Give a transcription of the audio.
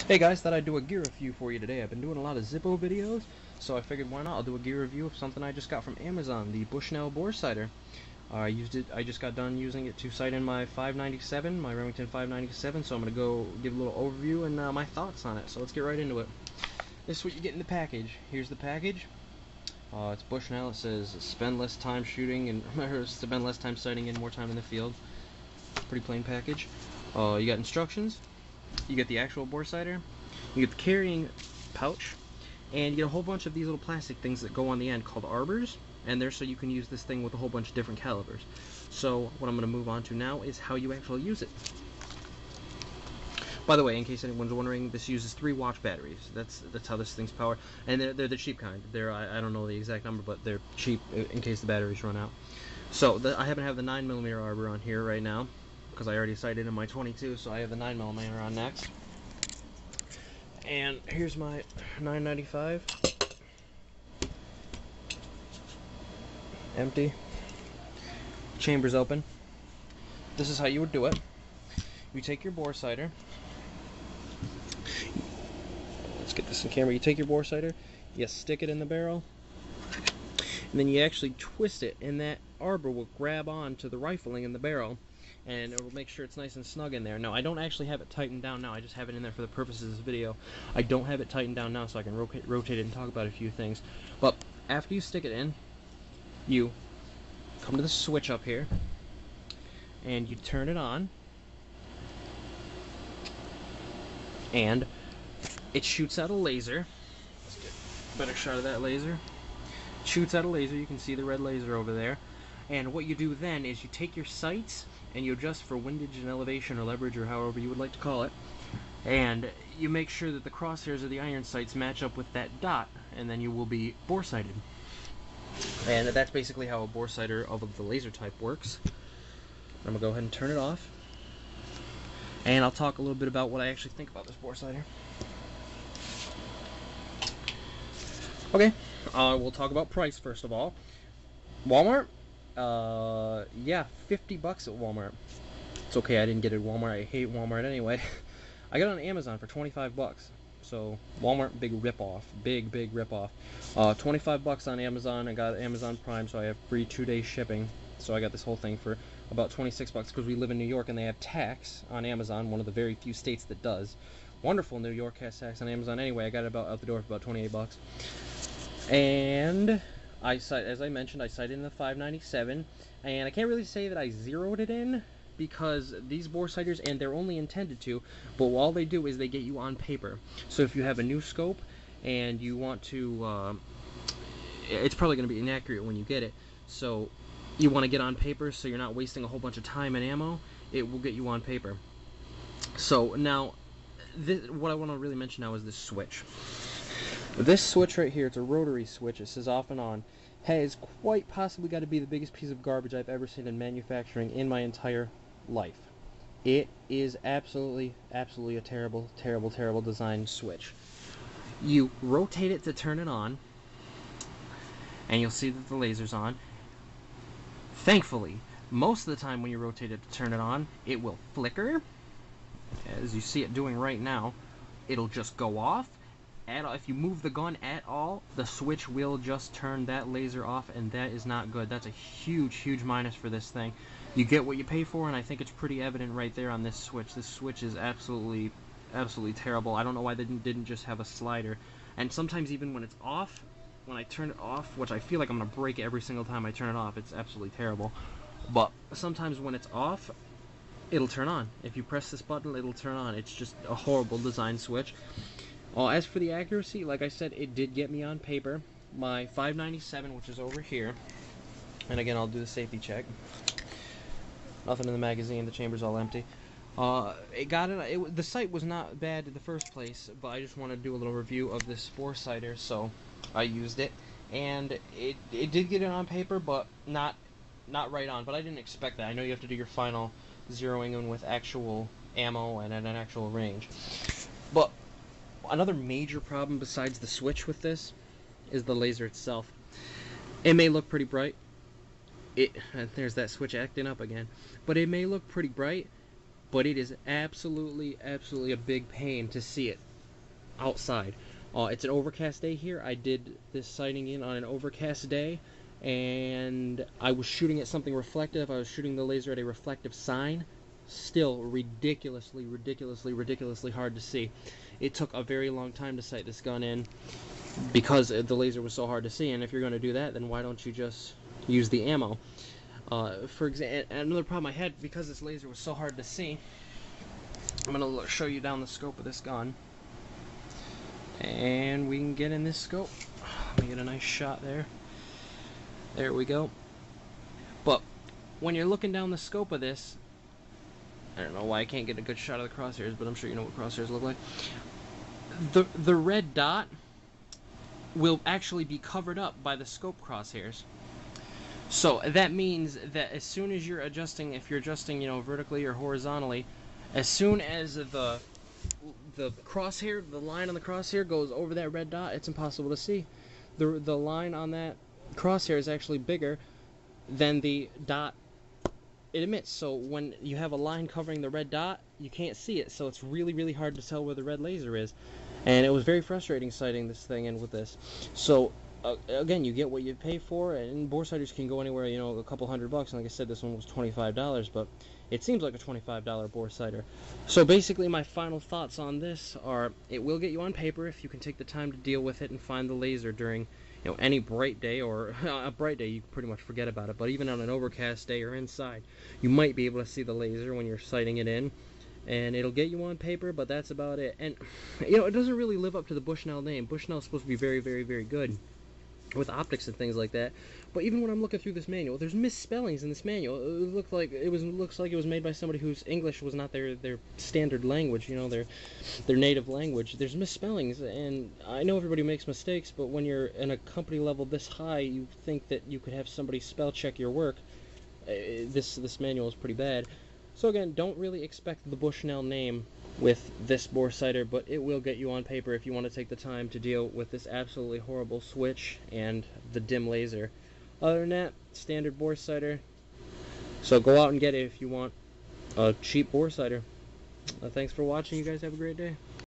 Hey guys, thought I'd do a gear review for you today. I've been doing a lot of Zippo videos, so I figured why not? I'll do a gear review of something I just got from Amazon, the Bushnell Bore Sighter. I just got done using it to sight in my 597, my Remington 597, so I'm going to go give a little overview and my thoughts on it. So let's get right into it. This is what you get in the package. Here's the package. It's Bushnell. It says spend less time shooting and spend less time sighting and more time in the field. Pretty plain package. You got instructions. You get the actual bore sighter, you get the carrying pouch, and you get a whole bunch of these little plastic things that go on the end called arbors, and they're so you can use this thing with a whole bunch of different calibers. So what I'm going to move on to now is how you actually use it. By the way, in case anyone's wondering, this uses 3 watch batteries. That's how this thing's powered, and they're the cheap kind. I don't know the exact number, but they're cheap in case the batteries run out. So I happen to have the 9mm arbor on here right now, because I already sighted in my 22, so I have the 9mm on next. And here's my 995. Empty. Chamber's open. This is how you would do it. You take your bore sighter. Let's get this in camera. You take your bore sighter, you stick it in the barrel, and then you actually twist it, and that arbor will grab on to the rifling in the barrel, and it will make sure it's nice and snug in there. Now, I don't actually have it tightened down now. I just have it in there for the purposes of this video. I don't have it tightened down now, so I can rotate it and talk about a few things. But after you stick it in, you come to the switch up here, and you turn it on, and it shoots out a laser. Let's get a better shot of that laser. It shoots out a laser. You can see the red laser over there. And what you do then is you take your sights and you adjust for windage and elevation or leverage or however you would like to call it, and you make sure that the crosshairs of the iron sights match up with that dot, and then you will be bore sighted. And that's basically how a bore sighter of the laser type works. I'm going to go ahead and turn it off, and I'll talk a little bit about what I actually think about this bore sighter. Okay, we'll talk about price first of all. Walmart? Yeah, 50 bucks at Walmart. It's okay, I didn't get it at Walmart. I hate Walmart anyway. I got it on Amazon for 25 bucks. So Walmart, big rip-off. Big rip-off. 25 bucks on Amazon. I got Amazon Prime, so I have free 2-day shipping. So I got this whole thing for about 26 bucks because we live in New York and they have tax on Amazon, one of the very few states that does. Wonderful, New York has tax on Amazon anyway. I got it about out the door for about 28 bucks. And as I mentioned, I sighted in the 597, and I can't really say that I zeroed it in because these bore sighters, and they're only intended to, but all they do is they get you on paper. So if you have a new scope and you want to, it's probably going to be inaccurate when you get it, so you want to get on paper so you're not wasting a whole bunch of time and ammo, it will get you on paper. So now, what I want to really mention now is this switch. This switch right here, it's a rotary switch, it says off and on, has quite possibly got to be the biggest piece of garbage I've ever seen in manufacturing in my entire life. It is absolutely a terrible design switch. You rotate it to turn it on, and you'll see that the laser's on. Thankfully, most of the time when you rotate it to turn it on, it will flicker, as you see it doing right now. It'll just go off. If you move the gun at all, the switch will just turn that laser off, and that is not good. That's a huge minus for this thing. You get what you pay for, and I think it's pretty evident right there on this switch. This switch is absolutely terrible. I don't know why they didn't just have a slider. And sometimes even when it's off, when I turn it off, which I feel like I'm going to break every single time I turn it off, it's absolutely terrible. But sometimes when it's off, it'll turn on. If you press this button, it'll turn on. It's just a horrible design switch. As for the accuracy, like I said, it did get me on paper. My 597, which is over here, and again, I'll do the safety check. Nothing in the magazine, the chamber's all empty. The sight was not bad in the first place, but I just wanted to do a little review of this bore sighter, so I used it. And it did get it on paper, but not right on, but I didn't expect that. I know you have to do your final zeroing in with actual ammo and at an actual range. But another major problem besides the switch with this is the laser itself. It may look pretty bright. There's that switch acting up again. But it may look pretty bright, but it is absolutely a big pain to see it. outside. It's an overcast day here. I did this sighting in on an overcast day, and I was shooting at something reflective. I was shooting the laser at a reflective sign. Still ridiculously hard to see. It took a very long time to sight this gun in because the laser was so hard to see, and if you're going to do that, then why don't you just use the ammo? For example, another problem I had, because this laser was so hard to see, I'm going to show you down the scope of this gun, and we can get in this scope. Let me get a nice shot there. There we go. But when you're looking down the scope of this, I don't know why I can't get a good shot of the crosshairs, but I'm sure you know what crosshairs look like. The red dot will actually be covered up by the scope crosshairs. So that means that as soon as you're adjusting, if you're adjusting, you know, vertically or horizontally, as soon as the crosshair, the line on the crosshair goes over that red dot, it's impossible to see. The line on that crosshair is actually bigger than the dot it emits. So when you have a line covering the red dot, you can't see it. So it's really hard to tell where the red laser is. And it was very frustrating sighting this thing in with this. So again, you get what you pay for, and bore sighters can go anywhere, you know, a couple $100. And like I said, this one was $25, but it seems like a $25 bore sighter. So basically, my final thoughts on this are: it will get you on paper if you can take the time to deal with it and find the laser during, you know, any bright day, or a bright day you pretty much forget about it, but even on an overcast day or inside, you might be able to see the laser when you're sighting it in, and it'll get you on paper, but that's about it. And you know, it doesn't really live up to the Bushnell name. Bushnell is supposed to be very good with optics and things like that, but even when I'm looking through this manual, there's misspellings in this manual. It looks like it was made by somebody whose English was not their standard language, you know, their native language. There's misspellings, and I know everybody makes mistakes, but when you're in a company level this high, you think that you could have somebody spell check your work. This manual is pretty bad. So again, don't really expect the Bushnell name with this bore sighter, but it will get you on paper if you want to take the time to deal with this absolutely horrible switch and the dim laser. Other than that, standard bore sighter. So go out and get it if you want a cheap bore sighter. Thanks for watching. You guys have a great day.